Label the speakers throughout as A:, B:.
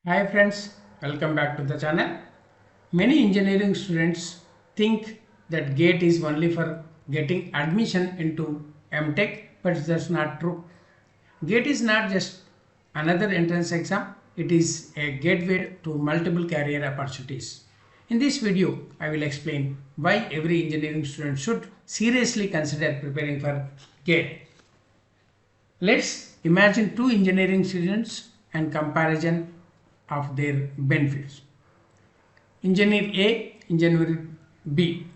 A: Hi friends, welcome back to the channel. Many engineering students think that GATE is only for getting admission into MTech, but that's not true. GATE is not just another entrance exam, it is a gateway to multiple career opportunities. In this video, I will explain why every engineering student should seriously consider preparing for GATE. Let's imagine two engineering students and comparison of their benefits. Engineer A, Engineer B.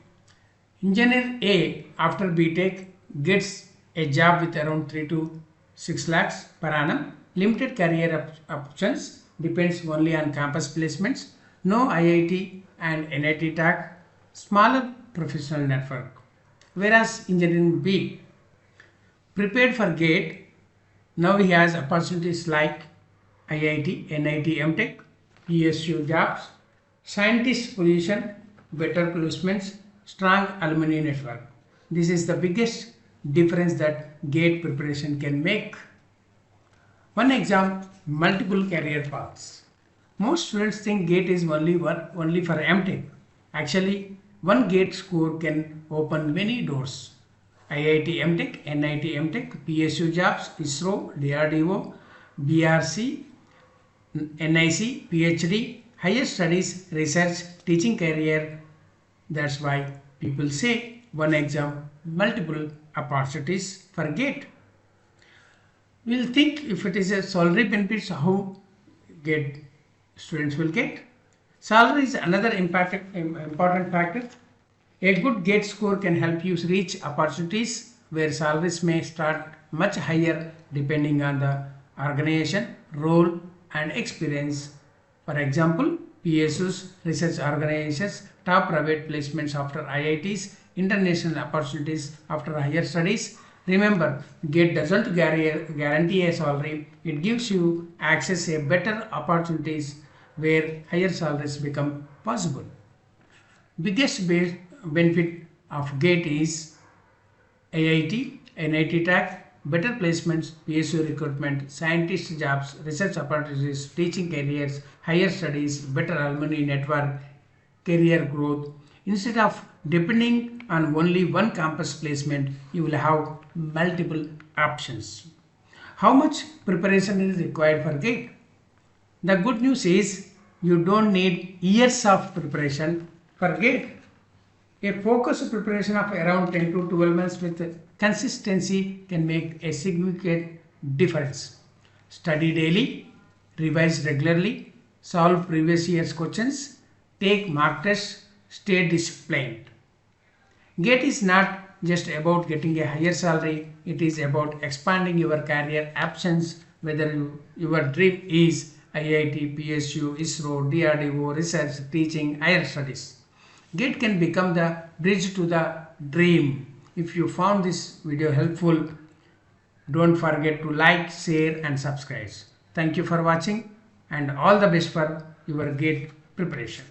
A: Engineer A after BTech gets a job with around 3 to 6 lakhs per annum. Limited career options, depends only on campus placements, no IIT and NIT tag, smaller professional network. Whereas Engineering B prepared for GATE, now he has opportunities like IIT, NIT, MTech, PSU jobs, scientist position, better placements, strong alumni network. This is the biggest difference that GATE preparation can make. One exam, multiple career paths. Most students think GATE is only for MTech. Actually, one GATE score can open many doors. IIT MTech, NIT MTech, PSU jobs, ISRO, DRDO, BRC, NIC, PhD, higher studies, research, teaching career. That's why people say one exam, multiple opportunities for GATE. We'll think if it is a salary benefits, how GATE students will get. Salary is another important factor. A good GATE score can help you reach opportunities where salaries may start much higher depending on the organization, role and experience. For example, PSUs, research organizations, top private placements after IITs, international opportunities after higher studies. Remember, GATE doesn't guarantee a salary, it gives you access to better opportunities where higher salaries become possible. Biggest benefit of GATE is IIT, NIT track, better placements, PSU recruitment, scientist jobs, research opportunities, teaching careers, higher studies, better alumni network, career growth. Instead of depending on only one campus placement, you will have multiple options. How much preparation is required for GATE? The good news is you don't need years of preparation for GATE. A focused preparation of around 10 to 12 months with consistency can make a significant difference. Study daily, revise regularly, solve previous year's questions, take mock tests, stay disciplined. GATE is not just about getting a higher salary, it is about expanding your career options, whether your dream is IIT, PSU, ISRO, DRDO, research, teaching, higher studies. GATE can become the bridge to the dream. If you found this video helpful, don't forget to like, share and subscribe. Thank you for watching and all the best for your GATE preparation.